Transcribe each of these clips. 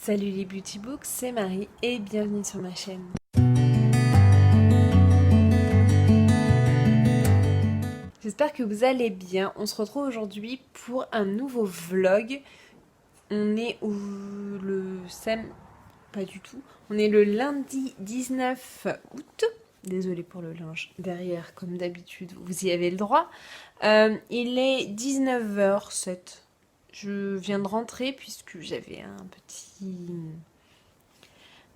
Salut les Beauty Books, c'est Marie et bienvenue sur ma chaîne. J'espère que vous allez bien. On se retrouve aujourd'hui pour un nouveau vlog. On est pas du tout. On est le lundi 19 août. Désolée pour le linge derrière, comme d'habitude, vous y avez le droit. Il est 19h07. Je viens de rentrer puisque j'avais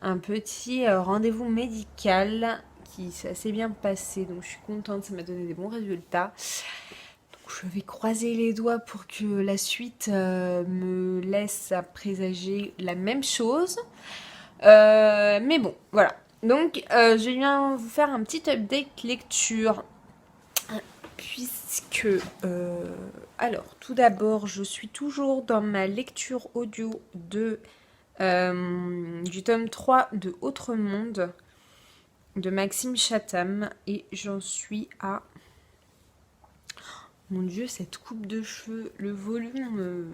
un petit rendez-vous médical qui s'est assez bien passé, donc je suis contente, ça m'a donné des bons résultats. Donc je vais croiser les doigts pour que la suite me laisse à présager la même chose. Mais bon, voilà. Donc je viens vous faire un petit update lecture. Puisque, alors, tout d'abord, je suis toujours dans ma lecture audio du tome 3 de Autre Monde de Maxime Chatham et j'en suis à... Mon Dieu, cette coupe de cheveux, le volume,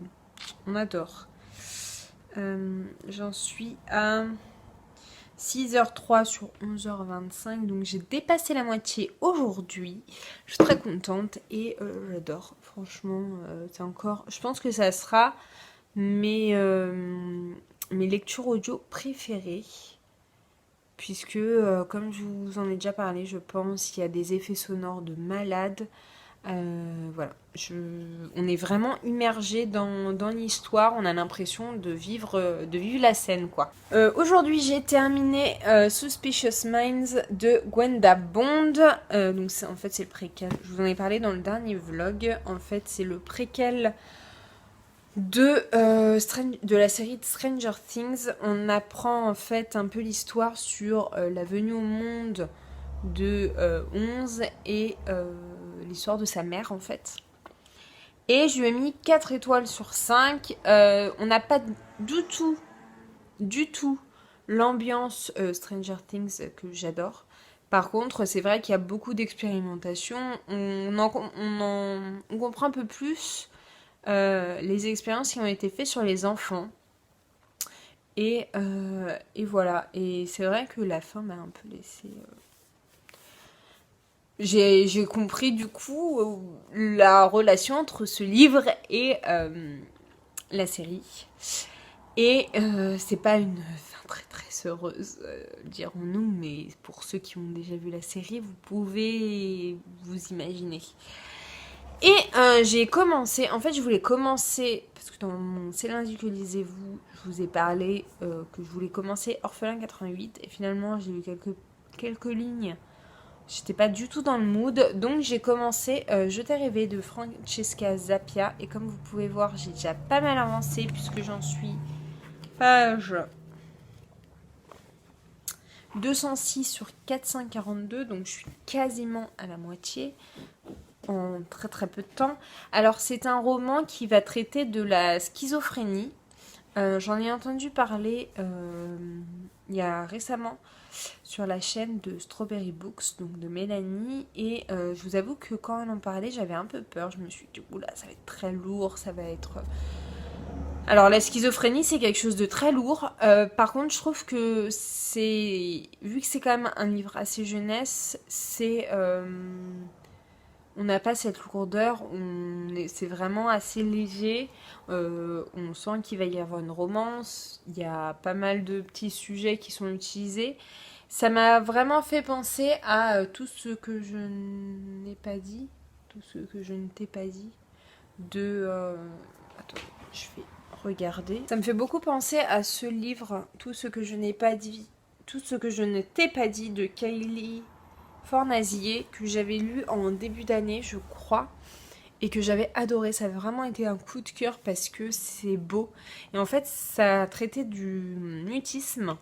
on adore. J'en suis à 6h03 sur 11h25, donc j'ai dépassé la moitié aujourd'hui. Je suis très contente et j'adore. Franchement, c'est encore... Je pense que ça sera mes lectures audio préférées. Puisque, comme je vous en ai déjà parlé, je pense qu'il y a des effets sonores de malade. Voilà, on est vraiment immergé dans l'histoire, on a l'impression de vivre la scène, quoi. Aujourd'hui, j'ai terminé Suspicious Minds de Gwenda Bond. Donc, en fait, c'est le préquel. Je vous en ai parlé dans le dernier vlog. En fait, c'est le préquel de la série de Stranger Things. On apprend en fait un peu l'histoire sur la venue au monde de 11 et l'histoire de sa mère en fait. Et je lui ai mis 4 étoiles sur 5. On n'a pas du tout l'ambiance Stranger Things que j'adore. Par contre, c'est vrai qu'il y a beaucoup d'expérimentation. On comprend un peu plus les expériences qui ont été faites sur les enfants. Et voilà. Et c'est vrai que la fin m'a un peu laissé... J'ai compris du coup la relation entre ce livre et la série. Et c'est pas une fin très très heureuse, dirons-nous, mais pour ceux qui ont déjà vu la série, vous pouvez vous imaginer. Et j'ai commencé, en fait je voulais commencer, parce que dans mon C'est lundi que lisez-vous, je vous ai parlé que je voulais commencer Orphelin 88, et finalement j'ai eu quelques lignes. J'étais pas du tout dans le mood, donc j'ai commencé Je t'ai rêvé de Francesca Zappia. Et comme vous pouvez voir, j'ai déjà pas mal avancé puisque j'en suis page 206 sur 442. Donc je suis quasiment à la moitié en très très peu de temps. Alors c'est un roman qui va traiter de la schizophrénie. J'en ai entendu parler il y a récemment sur la chaîne de Strawberry Books, donc de Mélanie, et je vous avoue que quand elle en parlait, j'avais un peu peur. Je me suis dit, oula, ça va être très lourd, ça va être... Alors la schizophrénie, c'est quelque chose de très lourd. Par contre, je trouve que c'est... Vu que c'est quand même un livre assez jeunesse, c'est... On n'a pas cette lourdeur, c'est vraiment assez léger, on sent qu'il va y avoir une romance, il y a pas mal de petits sujets qui sont utilisés. Ça m'a vraiment fait penser à tout ce que je n'ai pas dit, tout ce que je ne t'ai pas dit, Attends, je vais regarder. Ça me fait beaucoup penser à ce livre, Tout ce que je n'ai pas dit, tout ce que je ne t'ai pas dit de Kylie Fornasier, que j'avais lu en début d'année, je crois, et que j'avais adoré. Ça a vraiment été un coup de cœur parce que c'est beau. Et en fait, ça traitait du mutisme.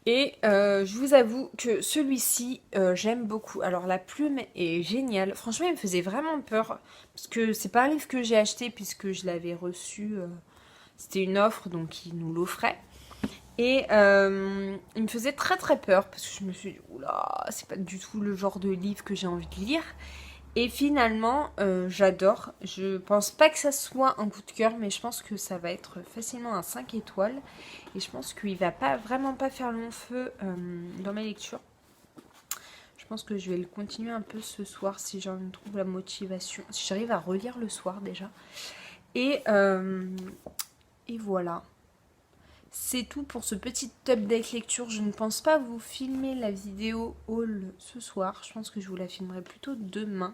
Et je vous avoue que celui-ci, j'aime beaucoup. Alors, la plume est géniale. Franchement, il me faisait vraiment peur. Parce que c'est pas un livre que j'ai acheté puisque je l'avais reçu. C'était une offre, donc il nous l'offrait. Et il me faisait très très peur parce que je me suis dit, oula, c'est pas du tout le genre de livre que j'ai envie de lire. Et finalement, j'adore. Je pense pas que ça soit un coup de cœur, mais je pense que ça va être facilement un 5 étoiles. Et je pense qu'il va pas vraiment pas faire long feu dans mes lectures. Je pense que je vais le continuer un peu ce soir si j'en trouve la motivation. Si j'arrive à relire le soir déjà. Et voilà. C'est tout pour ce petit update lecture. Je ne pense pas vous filmer la vidéo haul ce soir. Je pense que je vous la filmerai plutôt demain.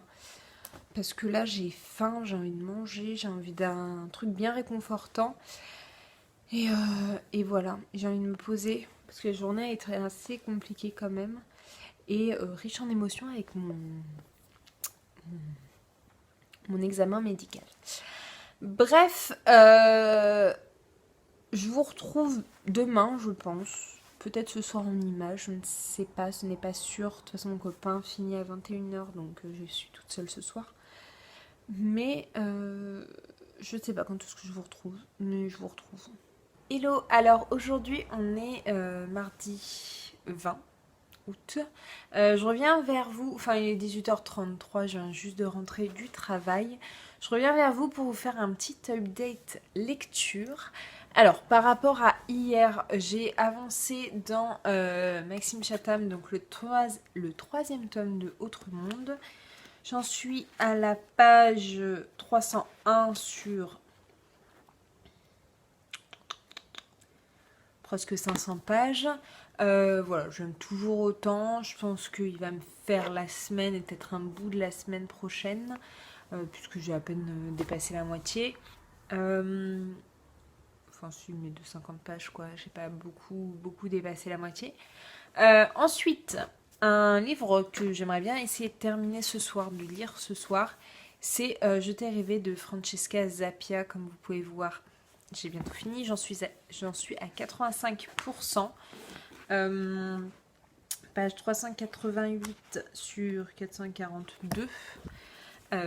Parce que là, j'ai faim, j'ai envie de manger, j'ai envie d'un truc bien réconfortant. Et voilà, j'ai envie de me poser. Parce que la journée est assez compliquée quand même. Et riche en émotions avec mon examen médical. Bref, je vous retrouve demain, je pense. Peut-être ce soir en image, je ne sais pas, ce n'est pas sûr. De toute façon, mon copain finit à 21h, donc je suis toute seule ce soir. Mais je ne sais pas quand est-ce que je vous retrouve, mais je vous retrouve. Hello, alors aujourd'hui on est mardi 20 août. Je reviens vers vous, enfin il est 18h33, je viens juste de rentrer du travail. Je reviens vers vous pour vous faire un petit update lecture. Alors par rapport à hier, j'ai avancé dans Maxime Chatham, donc le troisième tome de Autre Monde. J'en suis à la page 301 sur presque 500 pages. Voilà, j'aime toujours autant. Je pense qu'il va me faire la semaine et peut-être un bout de la semaine prochaine, puisque j'ai à peine dépassé la moitié. Enfin, si, mais de 50 pages, quoi. J'ai pas beaucoup dépassé la moitié. Ensuite, un livre que j'aimerais bien essayer de terminer ce soir, de lire ce soir, c'est Je t'ai rêvé de Francesca Zappia, comme vous pouvez voir. J'ai bientôt fini, j'en suis à 85%. Page 388 sur 442.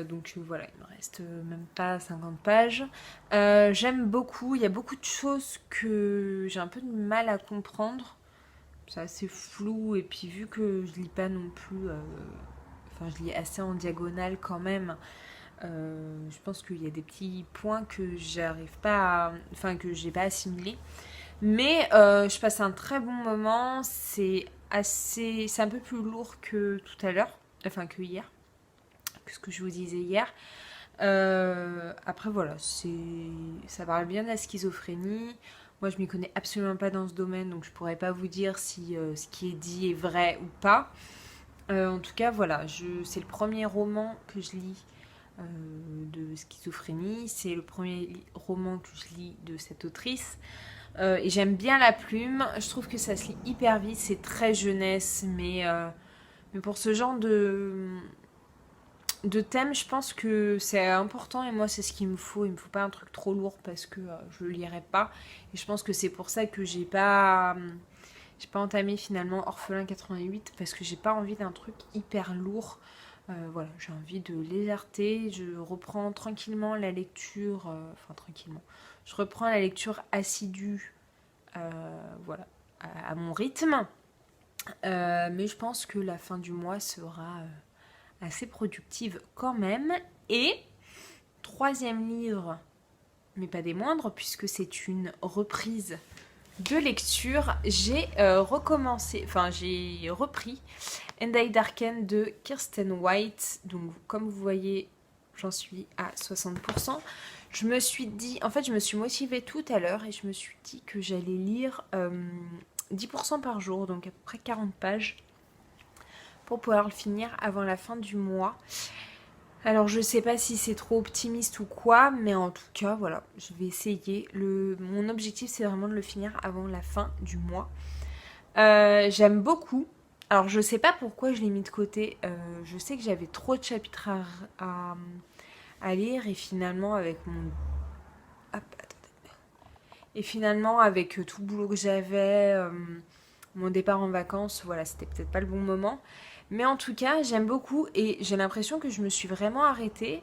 Donc voilà, il me reste même pas 50 pages. J'aime beaucoup, il y a beaucoup de choses que j'ai un peu de mal à comprendre. C'est assez flou, et puis vu que je lis pas non plus, enfin je lis assez en diagonale quand même, je pense qu'il y a des petits points que j'arrive pas à, enfin que j'ai pas assimilé. Mais je passe un très bon moment, c'est un peu plus lourd que tout à l'heure, enfin que hier, que ce que je vous disais hier. Après voilà, ça parle bien de la schizophrénie. Moi, je m'y connais absolument pas dans ce domaine, donc je pourrais pas vous dire si ce qui est dit est vrai ou pas. En tout cas, voilà, c'est le premier roman que je lis de schizophrénie. C'est le premier roman que je lis de cette autrice. Et j'aime bien la plume. Je trouve que ça se lit hyper vite. C'est très jeunesse, mais pour ce genre de thème, je pense que c'est important, et moi c'est ce qu'il me faut. Il me faut pas un truc trop lourd parce que je le lirai pas. Et je pense que c'est pour ça que j'ai pas entamé finalement Orphelin 88, parce que j'ai pas envie d'un truc hyper lourd. Voilà, j'ai envie de légèreté. Je reprends tranquillement la lecture, enfin tranquillement. Je reprends la lecture assidue, voilà, à mon rythme. Mais je pense que la fin du mois sera assez productive quand même. Et troisième livre, mais pas des moindres, puisque c'est une reprise de lecture, j'ai repris And I Darken de Kirsten White. Donc comme vous voyez, j'en suis à 60%. Je me suis dit, en fait je me suis motivée tout à l'heure et je me suis dit que j'allais lire 10% par jour, donc à peu près 40 pages, pour pouvoir le finir avant la fin du mois. Alors je sais pas si c'est trop optimiste ou quoi, mais en tout cas voilà, je vais essayer. Mon objectif c'est vraiment de le finir avant la fin du mois. J'aime beaucoup. Alors je sais pas pourquoi je l'ai mis de côté. Je sais que j'avais trop de chapitres à lire, et finalement avec mon... Hop, attendez. Et finalement avec tout le boulot que j'avais, mon départ en vacances, voilà, c'était peut-être pas le bon moment. Mais en tout cas, j'aime beaucoup, et j'ai l'impression que je me suis vraiment arrêtée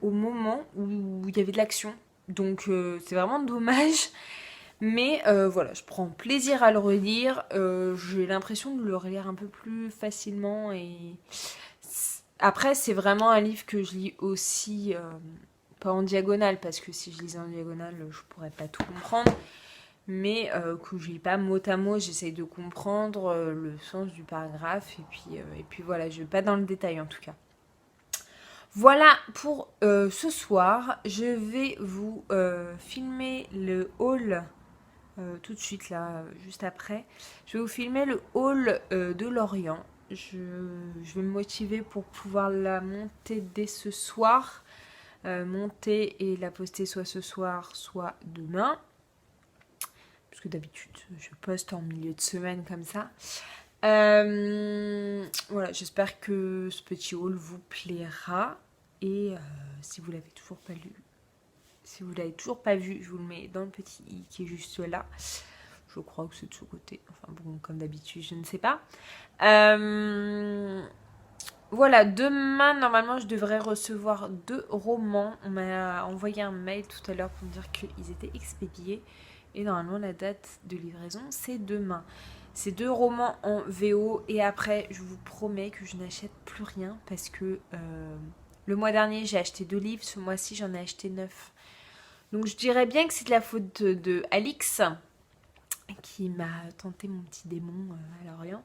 au moment où il y avait de l'action. Donc c'est vraiment dommage. Mais voilà, je prends plaisir à le relire. J'ai l'impression de le relire un peu plus facilement. Et Après, c'est vraiment un livre que je lis aussi, pas en diagonale, parce que si je lisais en diagonale, je pourrais pas tout comprendre. Mais que je lis pas mot à mot, j'essaye de comprendre le sens du paragraphe. Et puis voilà, je vais pas dans le détail en tout cas. Voilà pour ce soir. Je vais vous filmer le haul tout de suite là, juste après. Je vais vous filmer le haul de Lorient. Je vais me motiver pour pouvoir la monter dès ce soir. Monter et la poster soit ce soir, soit demain. Parce que d'habitude, je poste en milieu de semaine comme ça. Voilà, j'espère que ce petit haul vous plaira. Et si vous l'avez toujours pas lu, si vous l'avez toujours pas vu, je vous le mets dans le petit i qui est juste là. Je crois que c'est de ce côté. Enfin bon, comme d'habitude, je ne sais pas. Voilà, demain, normalement, je devrais recevoir 2 romans. On m'a envoyé un mail tout à l'heure pour me dire qu'ils étaient expédiés. Et normalement, la date de livraison, c'est demain. C'est 2 romans en VO. Et après, je vous promets que je n'achète plus rien. Parce que le mois dernier, j'ai acheté 2 livres. Ce mois-ci, j'en ai acheté 9. Donc, je dirais bien que c'est de la faute de Alix, qui m'a tenté mon petit démon à Lorient.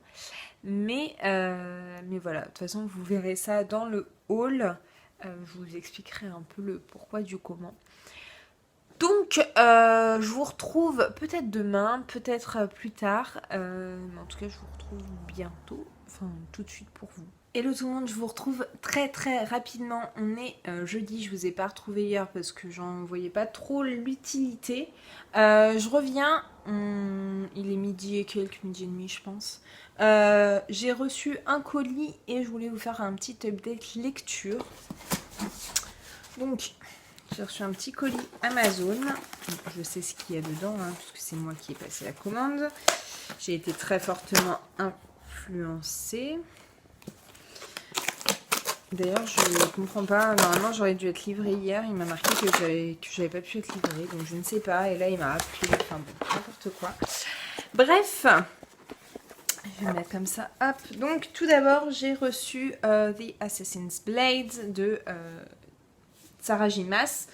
Mais voilà, de toute façon, vous verrez ça dans le haul. Je vous expliquerai un peu le pourquoi du comment. Donc, je vous retrouve peut-être demain, peut-être plus tard. Mais en tout cas, je vous retrouve bientôt. Enfin, tout de suite pour vous. Hello tout le monde, je vous retrouve très très rapidement. On est jeudi, je vous ai pas retrouvé hier parce que j'en voyais pas trop l'utilité. Je reviens, il est midi et quelques, midi et demi je pense. J'ai reçu un colis et je voulais vous faire un petit update lecture. Donc, j'ai reçu un petit colis Amazon. Je sais ce qu'il y a dedans, hein, puisque c'est moi qui ai passé la commande. J'ai été très fortement influencée. D'ailleurs, je ne comprends pas. Normalement, j'aurais dû être livrée hier. Il m'a marqué que j'avais pas pu être livrée. Donc, je ne sais pas. Et là, il m'a appelé. Enfin bon, n'importe quoi. Bref. Je vais mettre comme ça. Hop. Donc, tout d'abord, j'ai reçu The Assassin's Blade de Sarah J. Maas.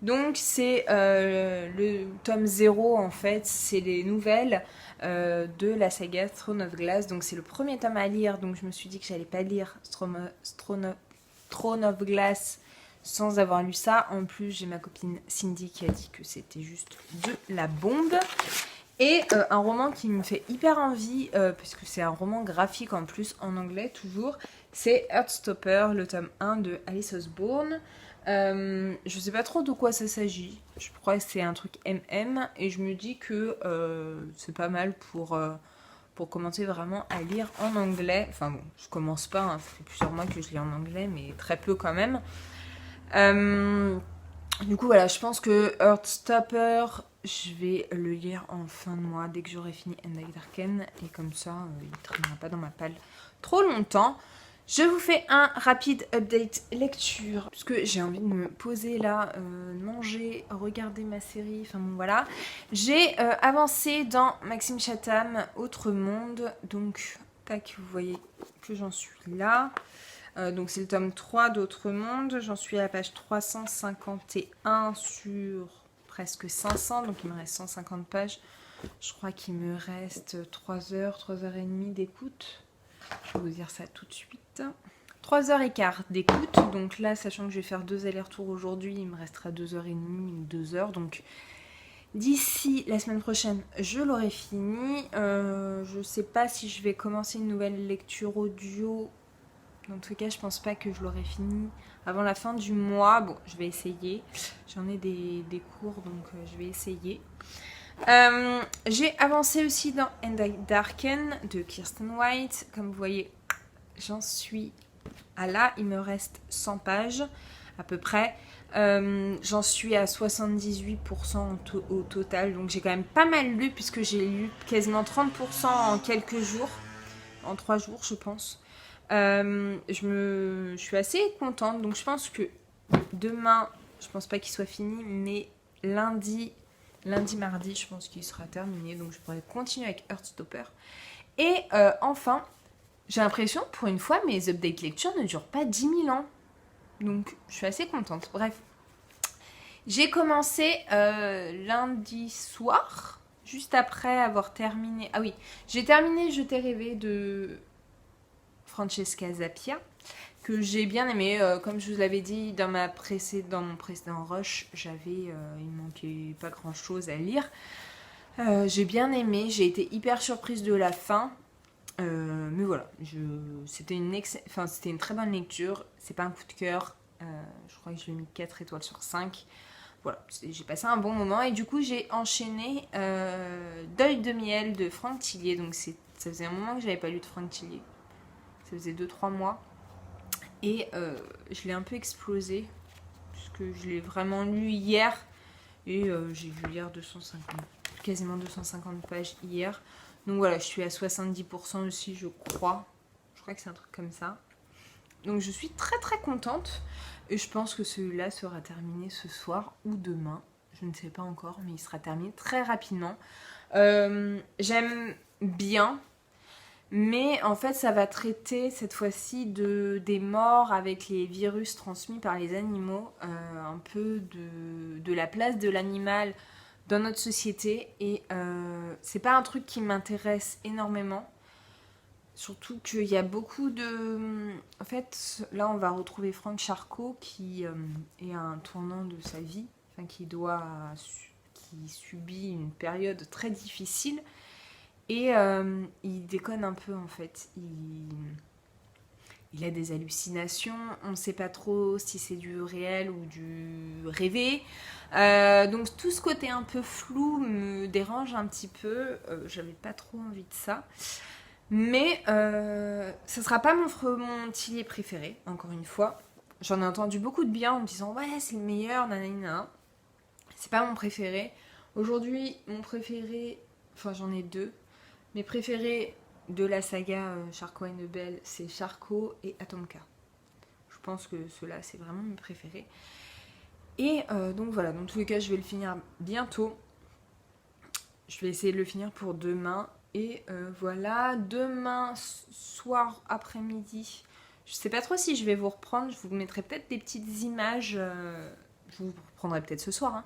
Donc, c'est le tome 0, en fait. C'est les nouvelles de la saga Throne of Glass. Donc, c'est le premier tome à lire. Donc, je me suis dit que j'allais pas lire Throne of Glass sans avoir lu ça. En plus, j'ai ma copine Cindy qui a dit que c'était juste de la bombe. Et un roman qui me fait hyper envie, puisque c'est un roman graphique en plus, en anglais toujours, c'est Heartstopper, le tome 1 de Alice Osborne. Je sais pas trop de quoi ça s'agit. Je crois que c'est un truc MM, et je me dis que c'est pas mal pour commencer vraiment à lire en anglais. Enfin bon, je commence pas, hein, ça fait plusieurs mois que je lis en anglais, mais très peu quand même. Du coup, voilà, je pense que Heartstopper, je vais le lire en fin de mois, dès que j'aurai fini End of Darken. Et comme ça, il ne traînera pas dans ma palle trop longtemps. Je vous fais un rapide update lecture, puisque j'ai envie de me poser là, manger, regarder ma série, enfin bon voilà. J'ai avancé dans Maxime Chatham, Autre Monde, donc tac, vous voyez que j'en suis là. Donc c'est le tome 3 d'Autre Monde, j'en suis à la page 351 sur presque 500, donc il me reste 150 pages. Je crois qu'il me reste 3 heures, 3 heures et demie d'écoute. Je vais vous dire ça tout de suite. 3 heures et quart d'écoute, donc là, sachant que je vais faire 2 allers-retours aujourd'hui, il me restera 2 heures et demie ou 2 heures, donc d'ici la semaine prochaine, je l'aurai fini. Je sais pas si je vais commencer une nouvelle lecture audio. En tout cas, je pense pas que je l'aurai fini avant la fin du mois. Bon, je vais essayer. J'en ai des cours, donc je vais essayer. J'ai avancé aussi dans End of Darken de Kirsten White. Comme vous voyez, j'en suis à là. Il me reste 100 pages à peu près. J'en suis à 78% au total. Donc j'ai quand même pas mal lu puisque j'ai lu quasiment 30% en quelques jours. En 3 jours, je pense. Je suis assez contente, donc je pense que demain, je pense pas qu'il soit fini, mais lundi, mardi, je pense qu'il sera terminé, donc je pourrai continuer avec Heartstopper. Et enfin, j'ai l'impression, pour une fois, mes updates lecture ne durent pas 10 000 ans. Donc, je suis assez contente. Bref. J'ai commencé lundi soir, juste après avoir terminé... Ah oui, j'ai terminé Je t'ai rêvé de Francesca Zappia, que j'ai bien aimé. Comme je vous l'avais dit dans mon précédent rush, il me manquait pas grand chose à lire. J'ai bien aimé, j'ai été hyper surprise de la fin. Mais voilà, c'était une très bonne lecture. C'est pas un coup de cœur. Je crois que je lui ai mis 4 étoiles sur 5. Voilà, j'ai passé un bon moment. Et du coup, j'ai enchaîné Deuil de miel de Franck Tillier. Donc ça faisait un moment que j'avais pas lu de Franck Tillier. Ça faisait 2-3 mois. Et je l'ai un peu explosé. Puisque je l'ai vraiment lu hier. Et j'ai vu lire quasiment 250 pages hier. Donc voilà, je suis à 70% aussi, je crois. Je crois que c'est un truc comme ça. Donc je suis très très contente. Et je pense que celui-là sera terminé ce soir ou demain. Je ne sais pas encore, mais il sera terminé très rapidement. J'aime bien. Mais en fait, ça va traiter cette fois-ci des morts avec les virus transmis par les animaux. Un peu de la place de l'animal dans notre société. Et c'est pas un truc qui m'intéresse énormément. Surtout qu'il y a beaucoup de... En fait, là, on va retrouver Franck Charcot qui est à un tournant de sa vie, enfin, qui subit une période très difficile. Et il déconne un peu, en fait. Il a des hallucinations. On ne sait pas trop si c'est du réel ou du rêvé. Donc, tout ce côté un peu flou me dérange un petit peu. J'avais pas trop envie de ça. Mais ce sera pas mon Tillier préféré, encore une fois. J'en ai entendu beaucoup de bien en me disant ouais, c'est le meilleur, nanana. C'est pas mon préféré. Aujourd'hui, mon préféré, enfin j'en ai deux. Mes préférés de la saga Charcot et Nebel, c'est Charcot et Atomka. Je pense que ceux-là, c'est vraiment mes préférés. Et donc voilà, dans tous les cas, je vais le finir bientôt. Je vais essayer de le finir pour demain. Et voilà, demain soir, après-midi, je sais pas trop si je vais vous reprendre, je vous mettrai peut-être des petites images, je vous reprendrai peut-être ce soir, hein.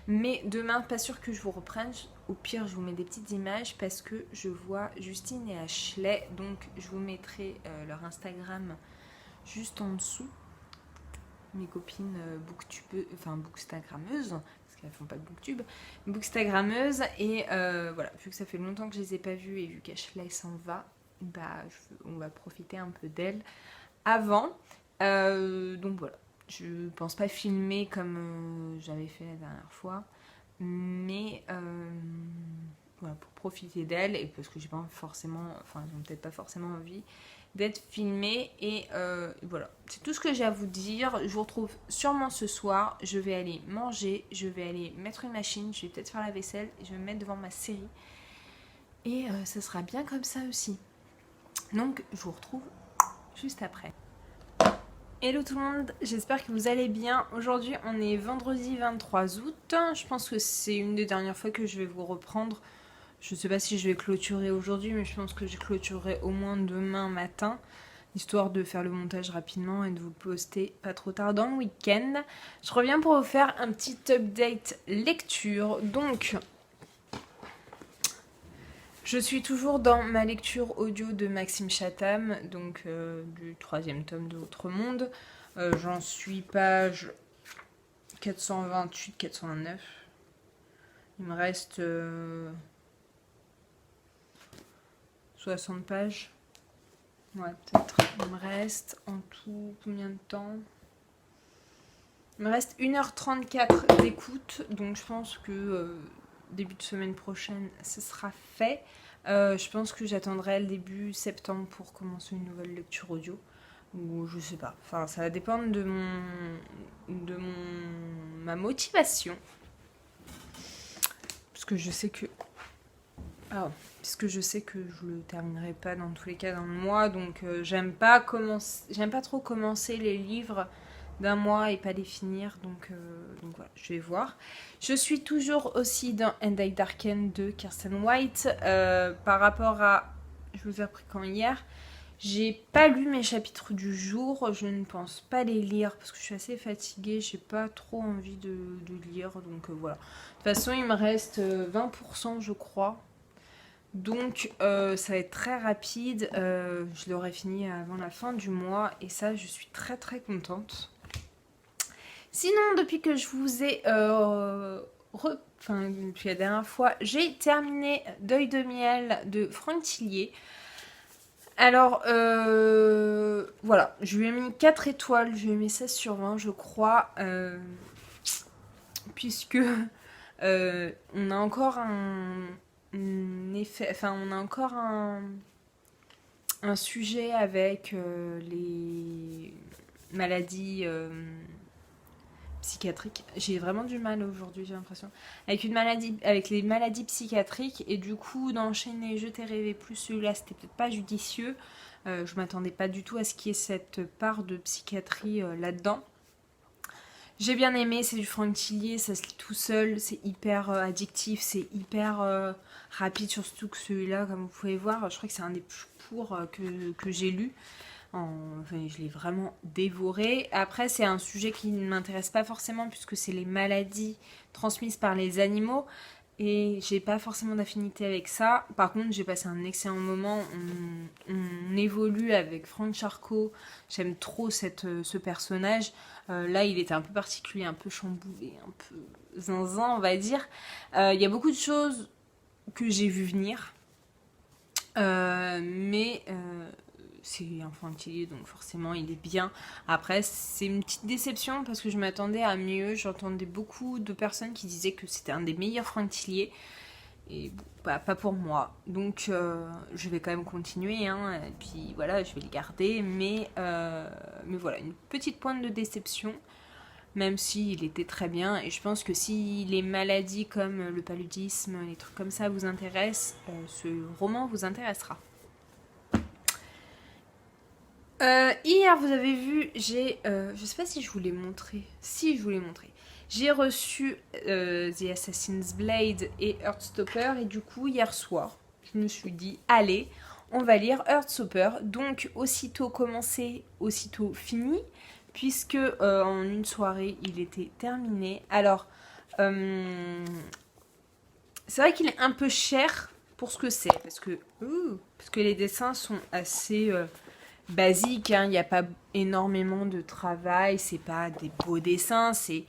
Mais demain, pas sûr que je vous reprenne, au pire je vous mets des petites images parce que je vois Justine et Ashley, donc je vous mettrai leur Instagram juste en dessous, mes copines bookstagrammeuses, qu'elles font pas de booktube, bookstagrammeuses. Et voilà, vu que ça fait longtemps que je les ai pas vues et vu qu'Ashley s'en va, on va profiter un peu d'elle avant. Donc voilà, je pense pas filmer comme j'avais fait la dernière fois, mais voilà, pour profiter d'elle et parce que j'ai pas forcément, enfin ils ont peut-être pas forcément envie d'être filmé. Et voilà, c'est tout ce que j'ai à vous dire. Je vous retrouve sûrement ce soir. Je vais aller manger, je vais aller mettre une machine, je vais peut-être faire la vaisselle et je vais me mettre devant ma série. Et ça sera bien comme ça aussi. Donc je vous retrouve juste après. Hello tout le monde, j'espère que vous allez bien. Aujourd'hui on est vendredi 23 août. Je pense que c'est une des dernières fois que je vais vous reprendre. Je ne sais pas si je vais clôturer aujourd'hui, mais je pense que je clôturerai au moins demain matin, histoire de faire le montage rapidement et de vous poster pas trop tard dans le week-end. Je reviens pour vous faire un petit update lecture. Donc, je suis toujours dans ma lecture audio de Maxime Chatham, donc du 3e tome de Autre Monde. J'en suis page 428-429. Il me reste 60 pages. Ouais, peut-être. Il me reste en tout combien de temps? Il me reste 1h34 d'écoute, donc je pense que début de semaine prochaine, ce sera fait. Je pense que j'attendrai le début septembre pour commencer une nouvelle lecture audio. Ou je sais pas. Enfin, ça va dépendre de ma motivation. Parce que je sais que... Ah, puisque je sais que je le terminerai pas dans tous les cas dans le mois, donc j'aime pas trop commencer les livres d'un mois et pas les finir, donc voilà, je vais voir. Je suis toujours aussi dans And I Darken de Kirsten White. Par rapport à... Je vous ai appris quand hier. J'ai pas lu mes chapitres du jour, je ne pense pas les lire parce que je suis assez fatiguée, j'ai pas trop envie de lire, donc voilà. De toute façon, il me reste 20% je crois, donc ça va être très rapide, je l'aurai fini avant la fin du mois et ça, je suis très très contente. Sinon, depuis que je vous ai... Enfin, depuis la dernière fois, j'ai terminé Deuil de miel de Franck Tillier. Alors, voilà, je lui ai mis 4 étoiles, je lui ai mis 16 sur 20, je crois, puisque on a encore un effet, enfin, on a encore un sujet avec les maladies psychiatriques. J'ai vraiment du mal aujourd'hui, j'ai l'impression. Avec les maladies psychiatriques, et du coup, d'enchaîner Je t'ai rêvé plus celui-là, c'était peut-être pas judicieux. Je m'attendais pas du tout à ce qu'il y ait cette part de psychiatrie là-dedans. J'ai bien aimé, c'est du Franck Tillier, ça se lit tout seul, c'est hyper addictif, c'est hyper rapide, surtout que celui-là, comme vous pouvez voir, je crois que c'est un des plus courts que j'ai lu. Enfin, je l'ai vraiment dévoré. Après, c'est un sujet qui ne m'intéresse pas forcément puisque c'est les maladies transmises par les animaux. Et j'ai pas forcément d'affinité avec ça. Par contre, j'ai passé un excellent moment. On évolue avec Franck Charcot. J'aime trop ce personnage. Là, il était un peu particulier, un peu chamboulé, un peu zinzin, on va dire. Il y a beaucoup de choses que j'ai vu venir. Mais c'est infantile, donc forcément il est bien. Après, c'est une petite déception parce que je m'attendais à mieux. J'entendais beaucoup de personnes qui disaient que c'était un des meilleurs Franck Tillier. Et bon, bah, pas pour moi. Donc je vais quand même continuer. Hein, et puis voilà, je vais le garder. Mais voilà, une petite pointe de déception. Même s'il était très bien. Et je pense que si les maladies comme le paludisme, les trucs comme ça vous intéressent, ce roman vous intéressera. Hier, vous avez vu, je sais pas si je vous l'ai montré. Si, je vous l'ai montré. J'ai reçu The Assassin's Blade et Heartstopper. Et du coup, hier soir, je me suis dit, allez, on va lire Heartstopper. Donc, aussitôt commencé, aussitôt fini. Puisque en une soirée, il était terminé. Alors, c'est vrai qu'il est un peu cher pour ce que c'est. Parce que les dessins sont assez... basique, hein, il n'y a pas énormément de travail, c'est pas des beaux dessins, c'est...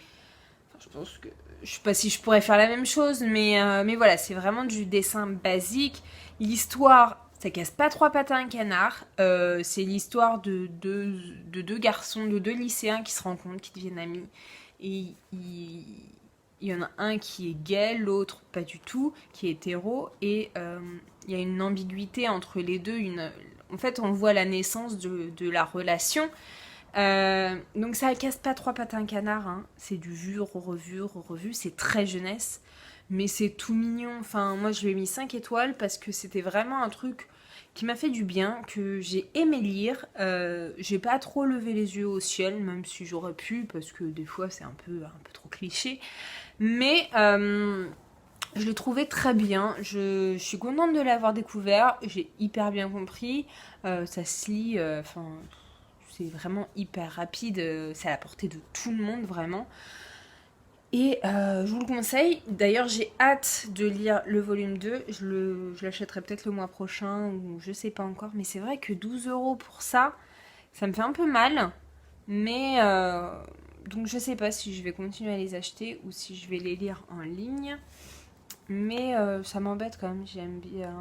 Enfin, je pense que... Je sais pas si je pourrais faire la même chose, mais voilà, c'est vraiment du dessin basique. L'histoire, ça casse pas trois pattes à un canard. C'est l'histoire de deux garçons, de deux lycéens qui se rencontrent, qui deviennent amis. Et il y en a un qui est gay, l'autre pas du tout, qui est hétéro. Et il y a une ambiguïté entre les deux, en fait, on voit la naissance de la relation. Donc ça casse pas trois pattes à un canard. Hein. C'est du vu, revu, revu. C'est très jeunesse. Mais c'est tout mignon. Enfin, moi, je lui ai mis 5 étoiles parce que c'était vraiment un truc qui m'a fait du bien, que j'ai aimé lire. J'ai pas trop levé les yeux au ciel, même si j'aurais pu, parce que des fois, c'est un peu trop cliché. Mais... je l'ai trouvé très bien, je suis contente de l'avoir découvert, j'ai hyper bien compris, ça se lit, c'est vraiment hyper rapide, c'est à la portée de tout le monde vraiment. Et je vous le conseille, d'ailleurs j'ai hâte de lire le volume 2, je l'achèterai peut-être le mois prochain ou je sais pas encore, mais c'est vrai que 12 € pour ça, ça me fait un peu mal, mais donc je sais pas si je vais continuer à les acheter ou si je vais les lire en ligne. Mais ça m'embête quand même, j'aime bien.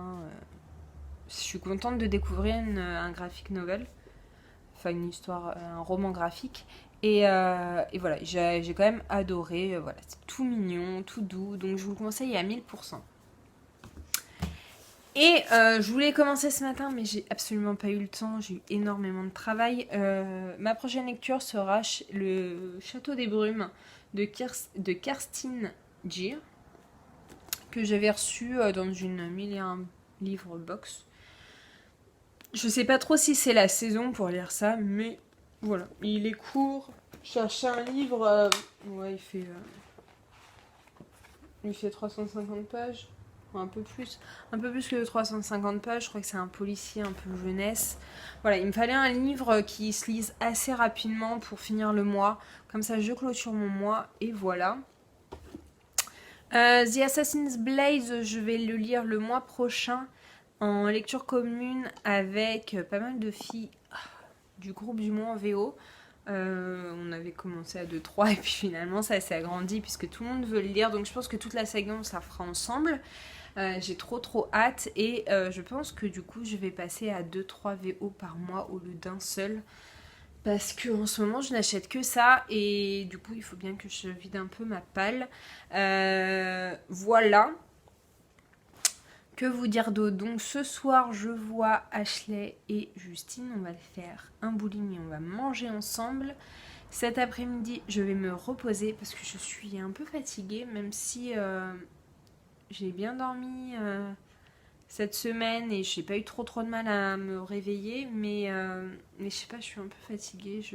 Je suis contente de découvrir un graphic novel, enfin une histoire, un roman graphique. Et voilà, j'ai quand même adoré. Voilà, c'est tout mignon, tout doux, donc je vous le conseille à 1000%. Et je voulais commencer ce matin, mais j'ai absolument pas eu le temps, j'ai eu énormément de travail. Ma prochaine lecture sera Le Château des Brumes de Kerstin Gier, que j'avais reçu dans une 1001 livres box. Je sais pas trop si c'est la saison pour lire ça, mais voilà. Il est court. Je cherchais un livre. Ouais, il fait 350 pages. un peu plus que 350 pages. Je crois que c'est un policier un peu jeunesse. Voilà, il me fallait un livre qui se lise assez rapidement pour finir le mois. Comme ça, je clôture mon mois et voilà. The Assassin's Blade, je vais le lire le mois prochain en lecture commune avec pas mal de filles du groupe du mois en VO. On avait commencé à 2-3 et puis finalement ça s'est agrandi puisque tout le monde veut le lire. Donc je pense que toute la saga on la fera ensemble. J'ai trop hâte et je pense que du coup je vais passer à 2-3 VO par mois au lieu d'un seul. Parce que en ce moment je n'achète que ça et du coup il faut bien que je vide un peu ma palle. Voilà. Que vous dire d'autre? Donc ce soir je vois Ashley et Justine. On va faire un bowling et on va manger ensemble. Cet après-midi je vais me reposer parce que je suis un peu fatiguée. Même si j'ai bien dormi cette semaine et j'ai pas eu trop de mal à me réveiller. Mais je sais pas, je suis un peu fatiguée.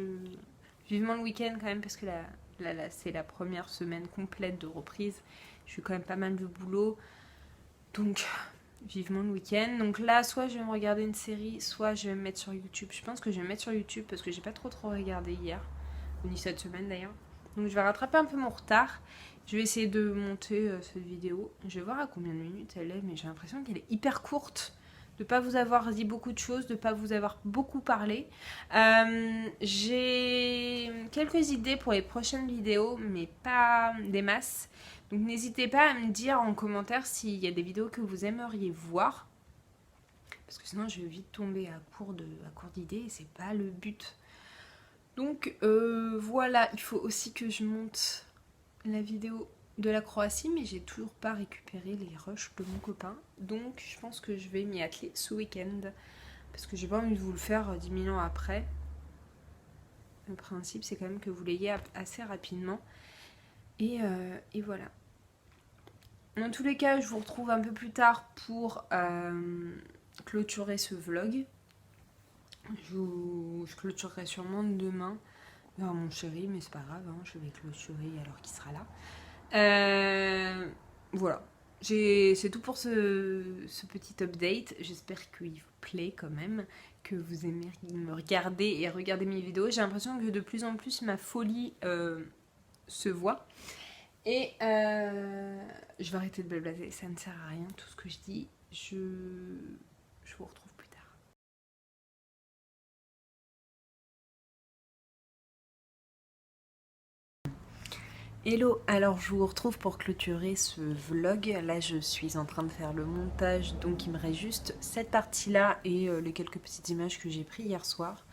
Vivement le week-end quand même parce que là c'est la première semaine complète de reprise. Je suis quand même pas mal de boulot. Donc, vivement le week-end. Donc là, soit je vais me regarder une série, soit je vais me mettre sur YouTube. Je pense que je vais me mettre sur YouTube parce que j'ai pas trop regardé hier, ni cette semaine d'ailleurs. Donc je vais rattraper un peu mon retard. Je vais essayer de monter cette vidéo. Je vais voir à combien de minutes elle est, mais j'ai l'impression qu'elle est hyper courte. De ne pas vous avoir dit beaucoup de choses, de ne pas vous avoir beaucoup parlé. J'ai quelques idées pour les prochaines vidéos, mais pas des masses. Donc n'hésitez pas à me dire en commentaire s'il y a des vidéos que vous aimeriez voir. Parce que sinon je vais vite tomber à court d'idées et c'est pas le but. Donc voilà, il faut aussi que je monte la vidéo de la Croatie, mais j'ai toujours pas récupéré les rushs de mon copain. Donc je pense que je vais m'y atteler ce week-end. Parce que j'ai pas envie de vous le faire 10 000 ans après. Le principe c'est quand même que vous l'ayez assez rapidement. Et voilà. Dans tous les cas, je vous retrouve un peu plus tard pour clôturer ce vlog. Je clôturerai sûrement demain vers mon chéri, mais c'est pas grave, hein, je vais clôturer alors qu'il sera là. Voilà. C'est tout pour ce petit update. J'espère qu'il vous plaît quand même, que vous aimez me regarder et regarder mes vidéos. J'ai l'impression que de plus en plus ma folie se voit. Et je vais arrêter de blablater, ça ne sert à rien tout ce que je dis. Je vous retrouve plus tard. Hello, alors je vous retrouve pour clôturer ce vlog. Là je suis en train de faire le montage, donc il me reste juste cette partie-là et les quelques petites images que j'ai prises hier soir.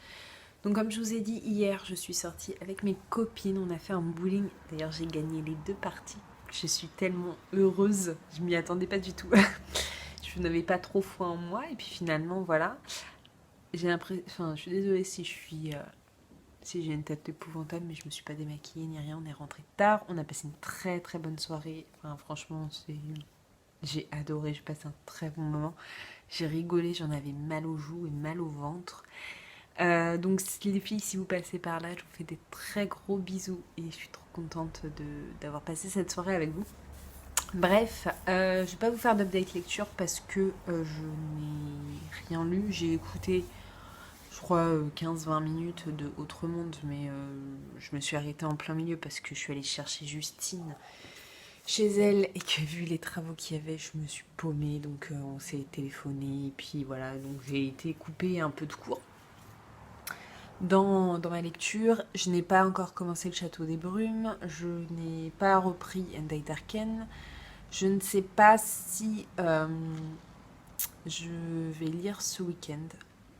Donc comme je vous ai dit hier, je suis sortie avec mes copines, on a fait un bowling. D'ailleurs j'ai gagné les 2 parties. Je suis tellement heureuse, je m'y attendais pas du tout. Je n'avais pas trop foi en moi et puis finalement voilà. J'ai l'impression, enfin je suis désolée si si j'ai une tête épouvantable, mais je me suis pas démaquillée ni rien. On est rentré tard, on a passé une très bonne soirée. Enfin franchement j'ai adoré, j'ai passé un très bon moment. J'ai rigolé, j'en avais mal aux joues et mal au ventre. Donc les filles, si vous passez par là, je vous fais des très gros bisous et je suis trop contente d'avoir passé cette soirée avec vous. Bref, je vais pas vous faire d'update lecture parce que je n'ai rien lu. J'ai écouté, je crois, 15-20 minutes de Autre Monde, mais je me suis arrêtée en plein milieu parce que je suis allée chercher Justine chez elle et que vu les travaux qu'il y avait, je me suis paumée. Donc on s'est téléphoné et puis voilà, donc j'ai été coupée un peu de cours. Dans ma lecture, je n'ai pas encore commencé le Château des Brumes, je n'ai pas repris Endai Darken, je ne sais pas si je vais lire ce week-end,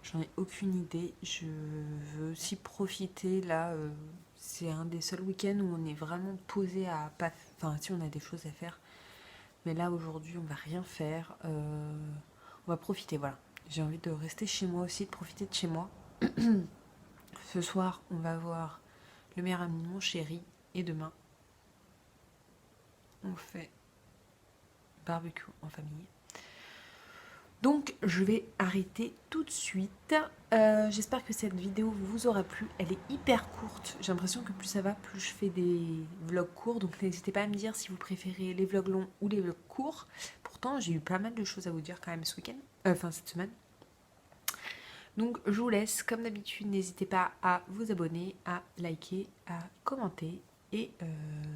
j'en ai aucune idée, je veux aussi profiter là, c'est un des seuls week-ends où on est vraiment posé à pas... Enfin si on a des choses à faire, mais là aujourd'hui on va rien faire, on va profiter, voilà. J'ai envie de rester chez moi aussi, de profiter de chez moi. Ce soir, on va voir Le meilleur ami de mon chéri. Et demain, on fait barbecue en famille. Donc, je vais arrêter tout de suite. J'espère que cette vidéo vous aura plu. Elle est hyper courte. J'ai l'impression que plus ça va, plus je fais des vlogs courts. Donc, n'hésitez pas à me dire si vous préférez les vlogs longs ou les vlogs courts. Pour pourtant j'ai eu pas mal de choses à vous dire quand même ce week-end, enfin cette semaine. Donc je vous laisse, comme d'habitude, n'hésitez pas à vous abonner, à liker, à commenter. Et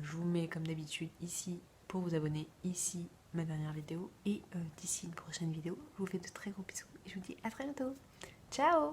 je vous mets comme d'habitude ici pour vous abonner, ici ma dernière vidéo. Et d'ici une prochaine vidéo, je vous fais de très gros bisous et je vous dis à très bientôt. Ciao!